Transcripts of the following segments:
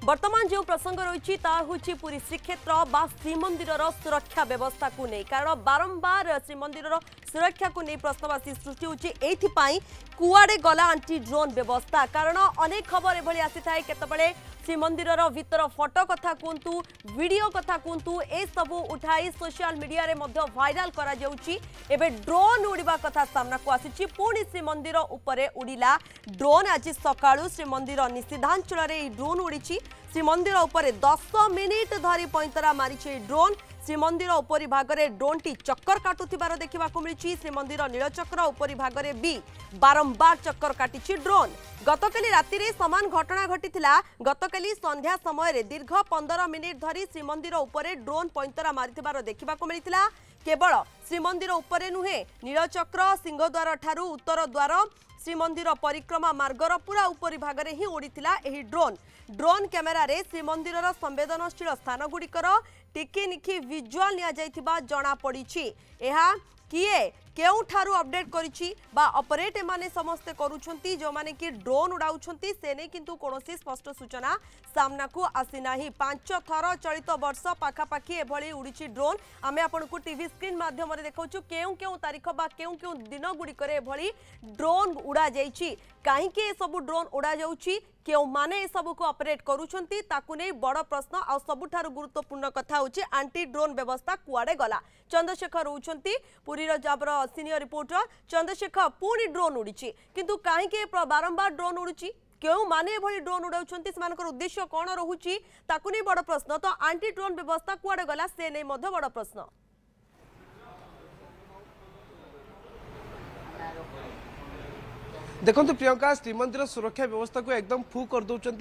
वर्तमान जो प्रसंग रही पुरी श्रीक्षेत्र बा श्रीमंदिर सुरक्षा व्यवस्था को नहीं कारण बारंबार श्रीमंदिर सुरक्षा को नहीं प्रश्नवाची सृष्टि होती कुआड़े गला आंटी ड्रोन व्यवस्था कारण अनेक खबर एभली आसी थाए केतबेले श्रीमंदिर भीतर फोटो कथा कहतु वीडियो कथा कहतु ए सबू उठाई सोशल मीडिया रे मध्य वायरल करा जाउची एबे ड्रोन उड़ीबा कथा सामना को आसीची पुणी श्रीमंदिर उपरे उड़ीला ड्रोन आज सकाळु श्रीमंदिर निषिद्धांचल रे ड्रोन उड़ीची श्रीमंदिर उपरे 10 मिनिट धरी पैंतरा मारिछि ड्रोन श्रीमंदिर उपरी भागरे ड्रोन टी चक्कर काटुथिबार देखिबाकू मिलिछि श्रीमंदिर नीलचक्र उपरी भागरे भी बारंबार चक्कर काटिछि ड्रोन गतकाली राति रे समान घटना घटिथिला गतकाली संध्या समय रे दीर्घ 15 मिनिट धरी श्रीमंदिर उपरे ड्रोन पैंतरा मारिथिबार देखिबाकू मिलिथिला केवल श्रीमंदिर उपरे नुहे नीलचक्र सिंहद्वार ठारू उत्तर द्वार श्रीमंदिर परिक्रमा मार्गर पूरा उपरी भागरे ही उड़ीथिला एही ड्रोन कैमेरा रे श्रीमंदिर संवेदनशील स्थान गुड़िकर टिकिनिखि विजुअल निया जायथिबा जणा पड़िछि एहा किए केउठारू अपडेट करिछि बा ऑपरेट माने समस्ते करूछंती जो माने कि ड्रोन उड़ाउछंती सेने किंतु कोनोसी स्पष्ट सूचना सामना को आसी नाही 5 थर चलित वर्ष पाखापाखी एभली उड़ीछि ड्रोन आमे आपनकु टीवी स्क्रीन माध्यम रे देखौछु केउ तारीख बा केउ दिन गुडी करे एभली ड्रोन उड़ा जाईछि काहे के सब ड्रोन उड़ा जाउछि केउ माने ए सब को ऑपरेट करूछंती ताकु नै बड़ प्रश्न आ सबुठारु गुरुत्वपूर्ण कथा होछि एंटी ड्रोन व्यवस्था कुआडे गला चंद्रशेखर होउछंती पुरीर जाबर सीनियर रिपोर्टर चंद्रशेखर पूरी ड्रोन उड़ीछि किंतु काहे के बारंबार ड्रोन उड़ुछि केउ माने भली ड्रोन उड़ाउछंती सेमानकर उद्देश्य कोन रहुछि ताकु नै बड़ प्रश्न तो एंटी ड्रोन व्यवस्था कुआडे गला से नै मध्य बड़ प्रश्न देखो प्रियंका श्रीमंदिर सुरक्षा व्यवस्था को एकदम फू कर दौरान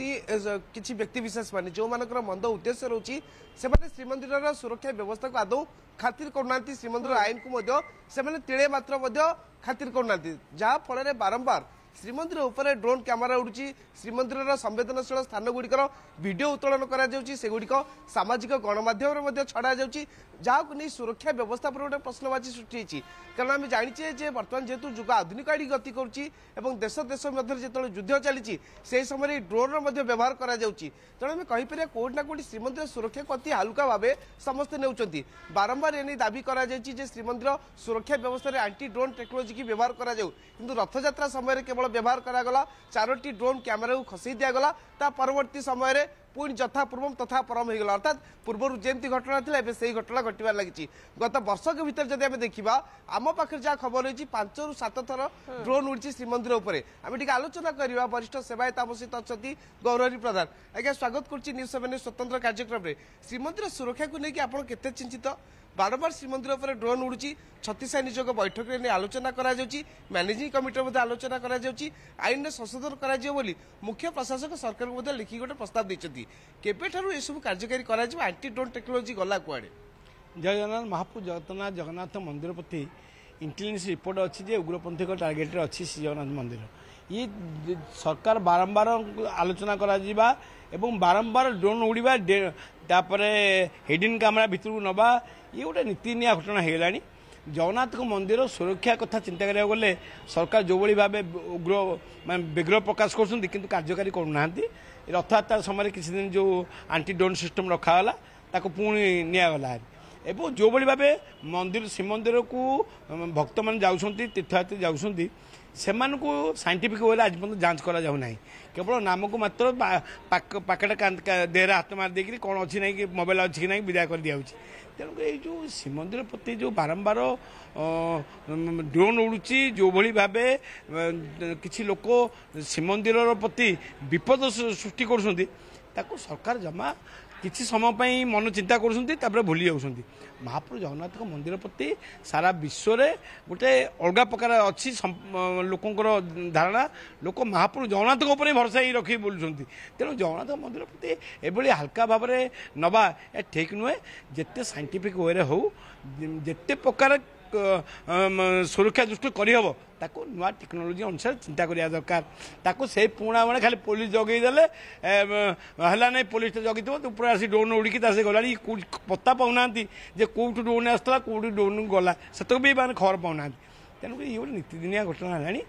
किसी व्यक्ति विशेष माने जो मानकर मंद उद्देश्य रोची से श्रीमंदिर सुरक्षा व्यवस्था को आदौ खातिर करना श्रीमंदिर आईन को तिले मात्र खातिर करना जहाँ फल बारंबार श्रीमंदिर उपरे ड्रोन कैमेरा उड़ुची श्रीमंदिर संवेदनशील स्थान गुड़िकर वीडियो उत्तोलन करगुड़िक सामाजिक गणमाध्यम छड़ा जहाँ को नहीं सुरक्षा व्यवस्था पर गोटे प्रश्नवाची सृष्टि होती कारण आम जाचे जे बर्तमान जेहेतु जुग आधुनिक आड़ गति कर देश मध्य जो युद्ध चली से समय ड्रोन व्यवहार तेणु आम कहीपर कौटना कौटी श्रीमंदिर सुरक्षा को अति हालुका भाव समस्ते नेउछंती बारंबार एने दाबी कर श्रीमंदिर सुरक्षा व्यवस्था एंटी ड्रोन टेक्नोलोजी की व्यवहार करा किंतु रथयात्रा समय केवल व्यवहार करागला 4टी ड्रोन कैमेरा को खसई दिगला परवर्ती समय पुणी यथा पूर्व तथा परम होगला अर्थात पूर्व जमी घटना थी से घटना घटवार लगी गत वर्ष के भीतर जब आम देखा आम पाखे जहाँ खबर रही 5 ରୁ 7 थर ड्रोन उड़ी श्रीमंदिर उपर आम टे आलोचना करवा वरिष्ठ सेवायत आम सहित अच्छा गौरहरी प्रधान आज्ञा स्वागत कर न्यूज 7 स्वतंत्र कार्यक्रम में श्रीमंदिर सुरक्षा को लेकिन आप केते चिंतित बारंबार श्रीमंदिर उपर ड्रोन उड़ुची छत्तीसा नियोग बैठक में आलोचना मैनेजिंग कमिटी आलोचना आईन संशोधन कर मुख्य प्रशासक सरकार को लिखिक गोटे प्रस्ताव देते केबेठारु ए सब कार्यकारी करा एंटी ड्रोन टेक्नोलोजी गला कुआडे जय जगन्नाथ महाप्रभु जगन्नाथ मंदिर प्रति इंटेलिजेंस रिपोर्ट अच्छी उग्रपंथी टार्गेट अच्छी श्री जगन्नाथ मंदिर ये सरकार बारंबार आलोचना करा एवं बारंबार ड्रोन उड़ीबा हेडिंग कैमेरा भितर को नवा ये गोटे नीतिनिया घटना होगा जगन्नाथ मंदिर सुरक्षा कथा चिंता करा गले सरकार जो भाव उग्र मान विग्रह प्रकाश कर कार्यकारी करना रथयात्रा समय किसी दिन जो एंटी ड्रोन सिस्टम रखागला ताको पुणी निगला एवं जो भाव मंदिर श्रीमंदिर को भक्त मान जाऊँगी तीर्थयात्री जाऊँगी से साइंटिफिक वे आज पर्यटन जांच करा जाऊ नहीं केवल नाम को मात्र पाकेट देहरे हाथ मार देकर कौन अच्छी ना कि मोबाइल अच्छी कि ना विदा कर दिया तेणुक ये श्रीमंदिर प्रति जो बारंबार ड्रोन उड़ुची जो भली भावे किसी लोक श्रीमंदिर प्रति विपद सृष्टि कर सरकार जमा किसी समय मन चिंता कर भूली जाऊँगी महाप्रभु जगन्नाथ मंदिर प्रति सारा विश्व रे गोटे अलग प्रकार अच्छी लोकंर धारणा लोक महाप्रभु जगन्नाथ उपर भरसा ही रखी बोलुं तेणु जगन्नाथ मंदिर प्रति एभली हल्का भाव में नवा ठीक नुहे जिते साइंटिफिक वे हो जिते प्रकार सुरक्षा दृष्टि करहब ताको नुआ टेक्नोलोजी अनुसार चिंता करिया दरकार ताको से पुणा माने खाली पुलिस जगैदेले हला नहीं पुलिस तो जगी तो ऊपर आसी ड्रोन उड़िकी तासे गलानी पत्ता पाऊना जे कौटू ड्रोन आसला कौटू ड्रोन गला से भी माने खबर पाऊना तेणुक ये गोटे नीतिदिनिया घटना है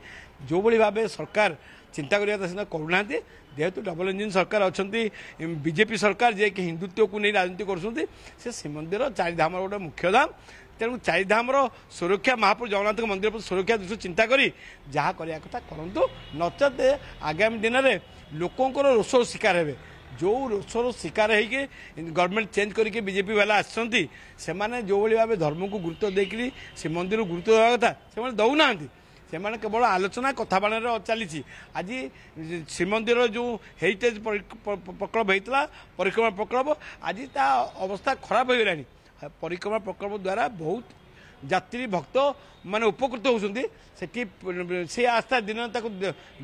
जो भाई भाव सरकार चिंता करना करूना जेहेतु डबल इंजिन सरकार अच्छा बीजेपी सरकार जे कि हिंदुत्व को नहीं राजनीति कर श्रीमंदिर चारिधाम गोटे मुख्य धाम तेणु चारिधाम सुरक्षा महाप्रभु जगन्नाथ मंदिर सुरक्षा दृष्टि चिंता करी जहाँ करने कथा करूँ नचेत आगामी दिन में लोकंर रोष शिकार हे जो रोषर शिकार होगी गवर्नमेंट चेंज करके बीजेपी वाला आसती से जो भाव धर्म को गुरुत्व देकर श्रीमंदिर गुरुत्व देवा कथा से दौना से केवल आलोचना कथा चली आज श्रीमंदिर जो हेरिटेज प्रकल्प होता परिक्रमा प्रकल्प आज ता अवस्था खराब हो गलानी परिक्रमा प्रकल्प द्वारा बहुत यात्री भक्त माने उपकृत होती से आस्था दिन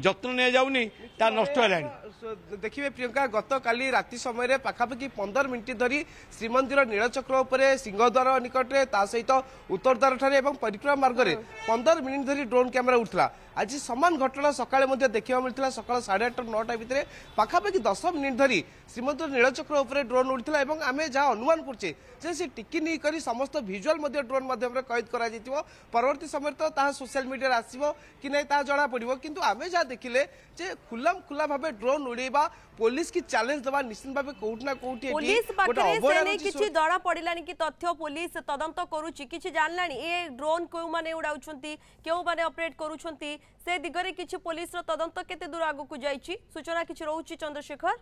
जत्न नहीं जाऊनी ता नष्ट है। देखिए प्रियंका गत काली राति समय पाखापाखि 15 मिनिट धरी श्रीमंदिर नीलचक्र उपरे सिंहद्वार निकटरे ता सहित उत्तर द्वार ठारे एवं परिक्रमा मार्ग में 15 मिनिट धरी ड्रोन कैमेरा उठला। आज सामान घटना सकाळे देखा मिलता सकाळ 8:30 9टा भितर पाखापाखि 10 मिनिट धरी श्रीमंदिर नीलचक्र उपरे ड्रोन उड़ता और आम जहाँ अनुमान करछे से टिकी नहीं करी समस्त भिजुआल ड्रोन माध्यम कैद करा परवर्ती समय तो ता सोशल मीडिया आसो कि नहीं ता जना पड़ो किंतु आमे जहाँ देखिले जे खुल्लाम खुल्ला भाव ड्रोन उड़ेबा पुलिस की चैलेंज दबा निश्चित भाव कोठना कोठी पुलिस पाखरे सेने किछि धरा पड़िलानी कि तथ्य पुलिस तदंत करूची किछि जानलानी ए ड्रोन को माने उड़ाउछंती केउ माने ऑपरेट करूछंती से दिगरे किछि पुलिस रो तदंत केते दूर आगु को जाईची सूचना किछि रहउची चंद्रशेखर।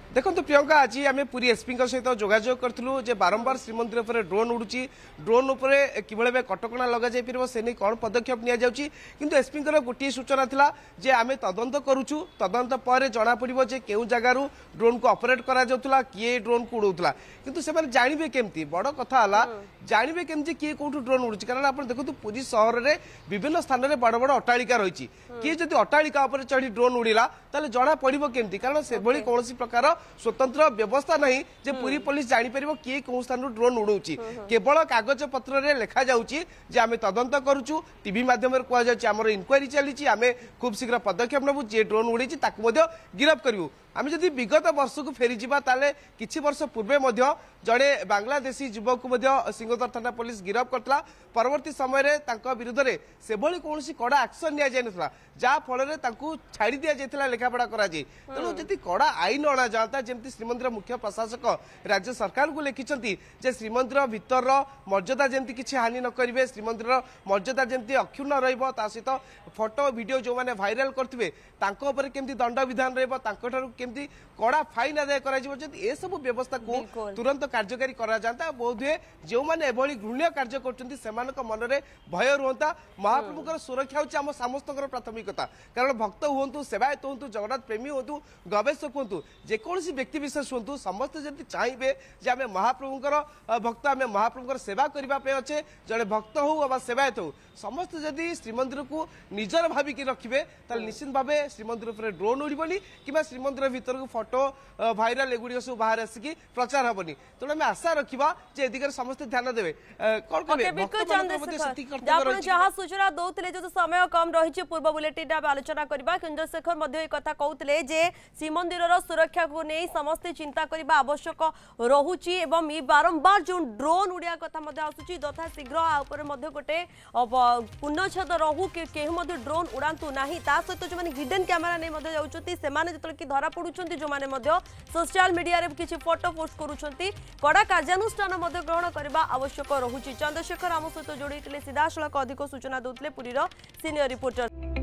देखो तो प्रियंका आज आम पुरी एसपी सहित जोगाजोग करूँ जे बारंबार श्रीमंदिर पर ड्रोन उड़ूची ड्रोन उपरे किभଳି भाবে कटकणा लगा जाय परिबो से नहीं कौन पदक्षेप निया जाउची किंतु एसपी गोटे सूचना थिला जे आमे तदंत करूछु तदंत पर जना पड़िबो जे केउ जगारू ड्रोन को ऑपरेट करा जाउतला किए ड्रोन को उड़ाउतला किंतु से जानिबे केमती बड़ कथा हला जानिबे केमती किए कोठु ड्रोन उड़ुची कारण आपण देखु पुरी शहर रे विभिन्न स्थान रे बड़ बड़ अट्टालिका रहिची किए जदि अट्टालिका ऊपर चढ़ी ड्रोन उड़ीला ताले जना पड़िबो केमती कारण से भली कोनोसी प्रकार स्वतंत्र व्यवस्था नहीं जे पूरी पुलिस जानी परिबो किए कोन स्थान ड्रोन उड़ौची केवल कागज पत्र रे लिखा जाउची जे आमे तदंत करूछु टीवी माध्यम रे कोआ जाउची हमर इंक्वायरी चलीची आमे खूब शीघ्र पदक्षेप नबु जे ड्रोन उड़ीची ताकु मध्य गिरफ करिवु। आमे जदि विगत वर्ष को फेरी जिबा ताले किछि वर्ष पूर्वे मध्य जड़े बांग्लादेशी युवक को सिंहद्वार थाना पुलिस गिरफ करतला परवर्ती समय रे तांका विरुद्ध रे से भली कोनोसी कड़ा एक्शन निया जाय नथला जा फल रे तांकू छाड़ी दिया जायतला लेखापड़ा करा जाय तेणु जदि कड़ा आईन अणा जाता जेमती श्रीमंदिर मुख्य प्रशासक राज्य सरकार को लिखिछंती जे श्रीमंदिर भीतर मर्यादा जेमती किछि हानि न करिवे श्रीमंदिर मर्यादा जेमती अक्षुण्ण रहइबो ता सहित फोटो वीडियो जो माने वायरल करथिबे तांको ऊपर केमती दंड विधान रहइबो तांको ठारू केमती कड़ा फाइन आदाय करा जिवो जदि ए सब व्यवस्था को तुरंत कार्यकारी करा जाता बोध हुए जो माने एभली घृण्य कार्य करछंती सेमानक मन रे भय रुहंता महाप्रभुकर सुरक्षा होची हम समस्तकर प्राथमिकता कारण भक्त हुंतु सेवायत हुंतु जगन्नाथ प्रेमी हुंतु गवेषक हुंतु जे कोनसी व्यक्ति विशेष हुंतु समस्त जदि चाहिबे जे आमे महाप्रभुकर भक्त आमे महाप्रभुकर सेवा करिबा पे अच्छे जड़े भक्त हो अबा सेवायत हो समस्त जदि श्रीमंदिर को निजर भाविकी रखिबे ताल निश्चित भावे श्रीमंदिर पर ड्रोन उड़िबनी किबा श्रीमंदिर भीतर को फोटो भाइराल एगुडी सब बाहर आसिकी प्रचार हबनी तेणु आम आशा रखा जे एदिगर समस्त ध्यान देवे कोन जहाँ सूचना दौले जो समय कम रही पूर्व बुलेटिन आलोचना करबा चंद्रशेखर मध्य कथा कहते जे श्रीमंदिर सुरक्षा को नहीं समस्ते चिंता करने आवश्यक रहुची एवं ये बारंबार जो ड्रोन उड़िया कथा आसूची तथा शीघ्र गोटे पुनच्छेद रहू कि ड्रोन उड़ातु ना सहित जो हिडन कैमेरा नहीं जाऊँगी से धरा पड़ुं जो मैंने सोशल मीडिया रे किसी फोटो पोस्ट करुँच कड़ा कार्यानुष्ठान ग्रहण करने आवश्यक रहुची। चंद्रशेखर आम सहित जोड़ी सीधासलख अधिक सूचना दूसरे पुरीर सीनियर रिपोर्टर।